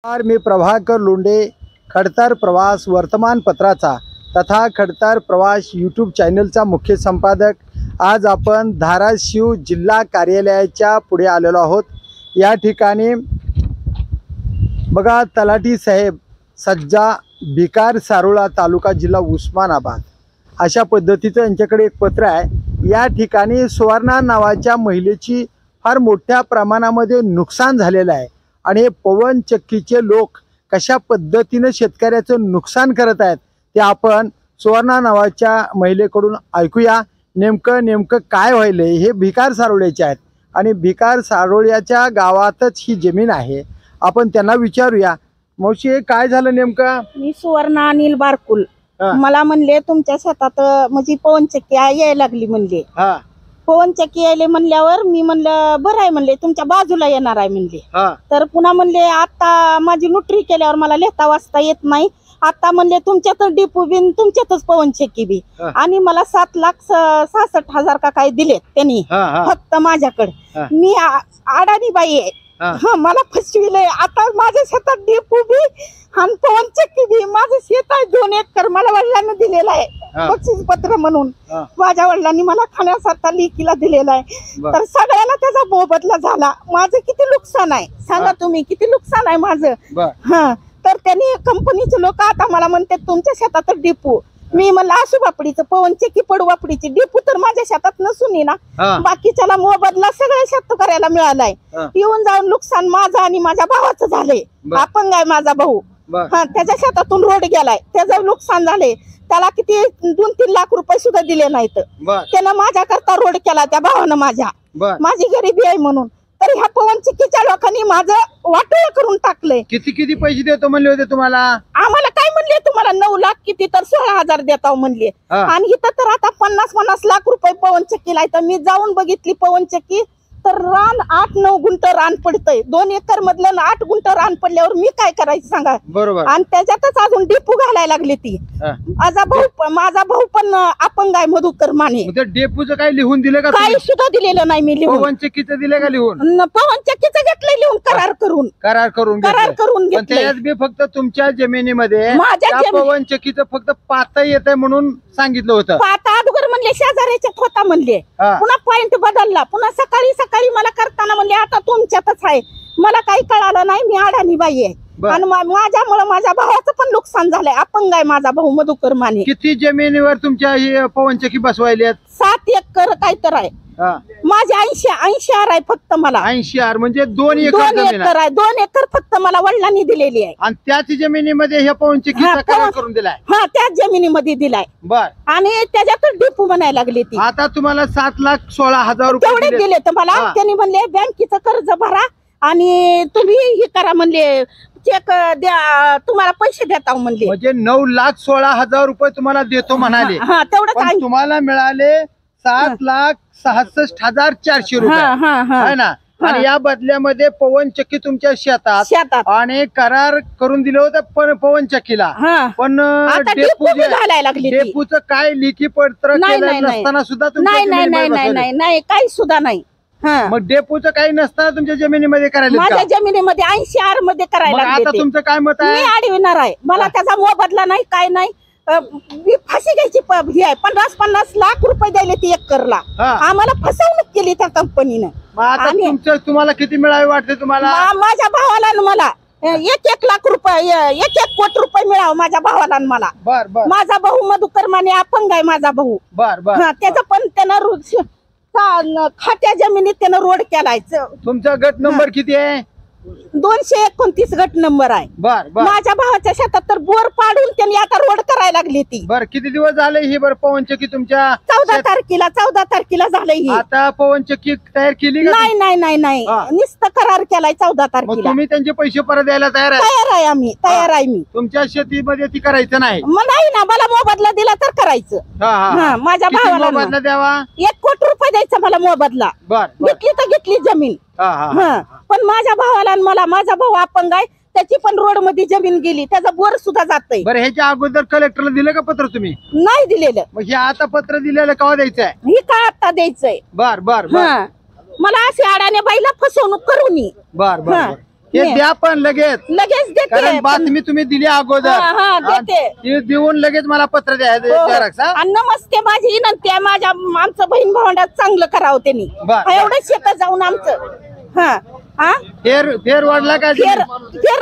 मी प्रभाकर लोंढे, खडतर प्रवास वर्तमानपत्राचा तथा खडतर प्रवास यूट्यूब चॅनलचा मुख्य संपादक। आज आपण धाराशिव जिल्हा कार्यालयाच्या पुढे आलेलो आहोत। या ठिकाणी बघा, तलाठी साहेब सज्जा, भिकार सारोळा तालुका जिल्हा उस्मानाबाद अशा पद्धतीचं यांच्याकडे एक पत्र आहे। या ठिकाणी सुवर्णा नावाच्या महिलेची फार मोठ्या प्रमाणामध्ये नुकसान झालेलं आहे आणि हे पवन चक्कीचे लोक कशा पद्धतीने शेतकऱ्याचं नुकसान करत आहेत ते आपण सुवर्णा नावाच्या महिलेकडून ऐकूया। नेमकं काय व्हायलंय हे भिकार सारोळ्याचे आहेत आणि भिकार सारोळ्याच्या गावातच ही जमीन आहे। आपण त्यांना विचारूया, मावशी काय झालं नेमकं? मी सुवर्णा अनिल बारकुल, मला म्हणले तुमच्या शेतात म्हणजे पवन चक्की यायला लागली म्हणले। पवन चक्की यायले म्हणल्यावर मी म्हणलं बरं आहे म्हणले, तुमच्या बाजूला येणार आहे म्हणले। तर पुन्हा म्हणले आता माझी नोटरी केल्यावर मला लिहिता वाचता येत नाही, आता म्हणले तुमच्यातच डिपो बिन तुमच्यातच पवन चक्की बी, आणि मला 7,66,000 का काय दिलेत त्यांनी फक्त माझ्याकडे। मी अडाणी बाई आहे, मला फसविले। आता माझ्या शेतात डिपो बी आणि पवन चक्की बी, माझं शेत आहे 2 एकर, मला वडिलांनी दिलेलं आहे बक्षीस पत्र म्हणून। माझ्या वडिलांनी मला खाण्यासारखा लेकीला दिलेला आहे। तर सगळ्याला त्याचा मोबदला झाला। माझं किती नुकसान आहे सांगा तुम्ही, किती नुकसान आहे माझं। तर त्यांनी कंपनीचे लोक आता मला म्हणतात तुमच्या शेतात डिपो। मी म्हणलं असू बापडीचं पवन चक्की पडू बापडीची, डिपो तर माझ्या शेतात नसून ना, बाकीच्याला मोबदला सगळ्या शेतकऱ्याला मिळालाय। येऊन जाऊन नुकसान माझं आणि माझ्या भावाचं झालंय। अपंग आहे माझा भाऊ, त्याच्या शेतातून रोड गेलाय, त्याचं नुकसान झालंय। त्याला किती 2-3 लाख रुपये सुद्धा दिले नाहीत। त्यानं माझ्या करता रोड केला त्या भावानं माझ्या, माझी गरिबी आहे म्हणून। तर ह्या पवन चक्कीच्या लोकांनी माझं वाटोळं करून टाकलंय। किती पैसे देतो म्हणले होते तुम्हाला? आम्हाला काय म्हणले, तुम्हाला 9 लाख किती तर 16,000 देताव म्हणले। आणि इथं तर आता 50-50 लाख रुपये पवन चक्कीला आहे। तर मी जाऊन बघितली पवन चक्की, तर रान 8-9 गुंठ रान पडतंय। 2 एकर मधलं 8 गुंठ रान पडल्यावर मी काय करायचं सांगा? बरोबर। आणि त्याच्यातच अजून डिपो घालायला लागली ती। माझा भाऊ पण अपंग आहे मधुकर माने। डेपूचं काय लिहून दिलं का? काही सुद्धा दिलेलं नाही मी लिहून। पवन चक्कीचं दिलं का लिहून? पवन चक्कीचं घेतलंय लिहून, करार करून घेतलंय। फक्त तुमच्या जमिनीमध्ये पवन चक्कीचं फक्त पाता येत आहे म्हणून सांगितलं होतं। पाता अगोदर म्हणले शेजाऱ्याच्यात होता म्हणले, पुन्हा पॉइंट बदलला, पुन्हा सकाळी मला करताना म्हणले आता तुमच्यातच आहे। मला काही कळालं नाही, मी अडाणी बाई आहे आणि माझ्यामुळे माझ्या भावाचं पण नुकसान झालंय। अपंग आहे माझा भाऊ मधुकर माने। किती जमिनीवर तुमच्या ही पवन चक्की बसवायल्यात? 7 एकर काय तर आहे माझे। 80 आर आहे फक्त मला। 80 आर म्हणजे 2 एकर आहे। 2 एकर फक्त मला वडिलांनी दिलेली आहे आणि त्याच जमिनीमध्ये ह्या पवन चक्कीचा करार करून दिलाय। त्याच जमिनीमध्ये दिलाय। बर। आणि त्याच्यातच डिपो बनायला लागली ती। आता तुम्हाला 7,16,000 रुपये तेवढे दिले तर मला। त्यांनी म्हणले बँकेचं कर्ज भरा आणि तुम्ही हे करा म्हणले, चेक द्या, तुम्हाला पैसे देता म्हणले। म्हणजे 9,16,000 रुपये तुम्हाला देतो म्हणाले। तेवढं तुम्हाला मिळाले 7,66,400 रुपये आहे ना। आणि या बदल्यामध्ये पवन चक्की तुमच्या शेतात आणि करार करून दिलं होतं पण पवन चक्कीला, पण डेपूचं काय लेखी पत्र केलं नसताना सुद्धा नाही काही सुद्धा नाही। मग डेपूचं काही नसताना तुमच्या जमिनीमध्ये करायला? माझ्या जमिनीमध्ये 80 आर मध्ये करायला। आता तुमचं काय मत आहे? मी अडविणार आहे, मला त्याचा मोबदला नाही काय नाही। फाशी घ्यायची ही आहे। 50-50 लाख रुपये द्यायले ती एकरला। आम्हाला फसवणूक केली त्या कंपनीनं। तुम्हाला किती मिळावे वाटते तुम्हाला? माझ्या भावाला मला 1 लाख रुपये, 1 कोटी रुपये मिळावं माझ्या भावाला मला। माझा भाऊ मधुकर माने अपंग आहे माझा भाऊ। त्याचं पण त्यानं खात्या जमिनीत त्यानं रोड केलाय। तुमचा गट नंबर किती आहे? 229 गट नंबर आहे। माझ्या भावाच्या शेतात तर बोर पाडून त्यांनी आता रोड करायला लागली ती। बर, किती दिवस झाले ही बर पवन चक्की तुमच्या? 14 तारखेला झालंय ही। आता पवन चक्की तयार केली? नाही, नुसतं करार केलाय 14 तारखेला। तुम्ही त्यांचे पैसे परत द्यायला तयार आहे? तयार आहे मी। तुमच्या शेतीमध्ये ती करायचं नाही? नाही ना, मला मोबदला दिला तर करायचं। माझ्या भावाला मोबदला द्यावा? 1 कोटी रुपये द्यायचा मला मोबदला। घेतली तर घेतली जमीन, पण माझ्या भावाला मला, माझा भाऊ अपंग आहे, त्याची पण रोड मध्ये जमीन गेली, त्याचा बोर सुद्धा जातंय। बरं, ह्याच्या अगोदर कलेक्टरला दिलं का पत्र तुम्ही? नाही दिलेलं। मग हे आता पत्र दिलेलं केव्हा द्यायचंय? हे काय आता द्यायचंय? बर। मला असे अडाण्या बाईला फसवणूक करून बर हे द्या पण लगेच देते कारण बातमी तुम्ही दिली अगोदर देते ती देऊन लगेच मला पत्र द्या झेरॉक्स, हा? आणि नमस्ते माझी विनंती आहे माझ्या आमचं बहीण भावंडात चांगलं करावं त्यांनी एवढं शेतात जाऊन आमचं फेर वाढला का फेर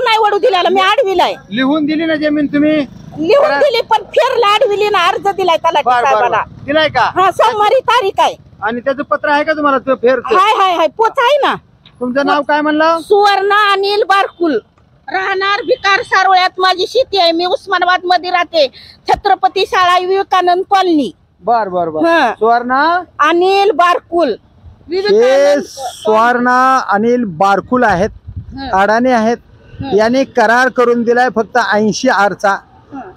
नाही वडू दिला मी आडविलाय लिहून दिली ना जमीन तुम्ही लिहून दिली पण फेरला आडविली ना अर्ज दिलाय तलाठी साहेबाला दिलाय का सोमवारी तारीख आहे आणि त्याचं पत्र आहे का तुम्हाला तो फेर हाय पोच आहे ना तुमचं नाव काय म्हणलं सुवर्णा अनिल बारकुल राहणार भिकार सारोळ्यात माझी शेती आहे मी उस्मानाबाद मध्ये राहते छत्रपती शाळा विवेकानंद कॉलनी बर सुवर्णा अनिल बारकुल हे सुवर्णा अनिल बारकुल आहेत अडाणी आहेत याने करार करून दिलाय फक्त 80 आरचा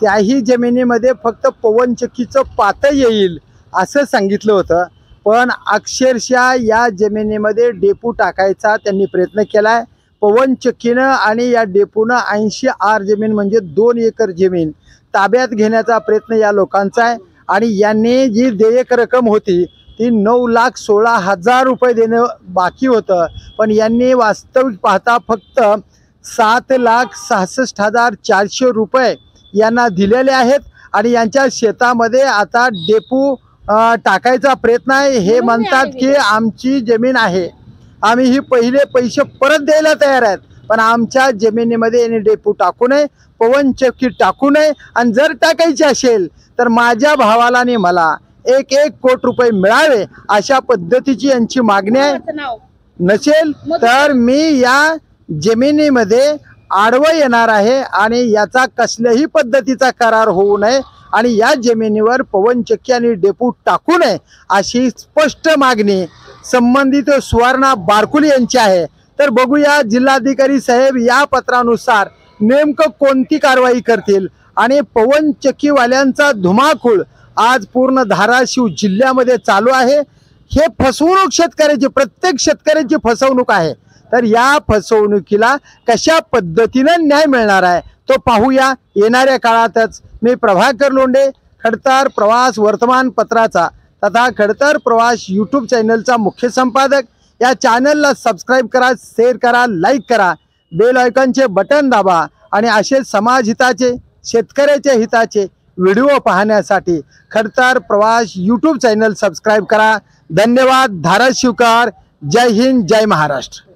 त्याही जमिनीमध्ये फक्त पवनचक्कीचं पातं येईल असं सांगितलं होतं पण अक्षरशः या जमिनीमध्ये डेपू टाकायचा त्यांनी प्रयत्न केलाय पवनचक्कीनं आणि या डेपूनं 80 आर जमीन म्हणजे 2 एकर जमीन ताब्यात घेण्याचा प्रयत्न या लोकांचा आहे आणि यांनी जी देयक रक्कम होती ती 9,16,000 रुपये देणं बाकी होतं पण यांनी वास्तविक पाहता फक्त 7,66,400 रुपये यांना दिलेले आहेत आणि यांच्या शेतामध्ये आता डेपू टाकायचा प्रयत्न आहे हे म्हणतात की आमची जमीन आहे आम्ही ही पहिले पैसे परत द्यायला तयार आहेत पण आमच्या जमिनीमध्ये यांनी डेपू टाकू नये पवनचक्की टाकू नये आणि जर टाकायची असेल तर माझ्या भावाला आणि मला 1 कोटी रुपये मिळावे अशा पद्धतीची यांची मागणी आहे नसेल तर मी या जमिनीमध्ये आडवं येणार आहे आणि याचा कसल्याही पद्धतीचा करार होऊ नये आणि या जमिनीवर पवनचक्की आणि डेपू टाकू नये अशी स्पष्ट मागणी संबंधित सुवर्णा बारकुल यांची आहे तर बघूया जिल्हाधिकारी साहेब या पत्रानुसार नेमकं कोणती कारवाई करतील आणि पवनचक्कीवाल्यांचा धुमाकूळ आज पूर्ण धाराशिव जिल्ह्यामध्ये चालू आहे हे फसवणूक शेतकऱ्याची प्रत्येक शेतकऱ्याची फसवणूक आहे तर या फसवणुकीला कशा पद्धतीनं न्याय मिळणार आहे तो पाहूया येणाऱ्या काळातच मी प्रभाकर लोंढे खडतर प्रवास वर्तमानपत्राचा तथा खडतर प्रवास यूट्यूब चॅनलचा मुख्य संपादक या चॅनलला सबस्क्राईब करा शेअर करा लाईक करा बेल आयकॉनचे बटन दाबा आणि असे समाजहिताचे शेतकऱ्याच्या हिताचे व्हिडिओ पाहण्यासाठी खडतर प्रवास यूट्यूब चॅनल सबस्क्राईब करा धन्यवाद धाराशिवकर जय हिंद जय महाराष्ट्र।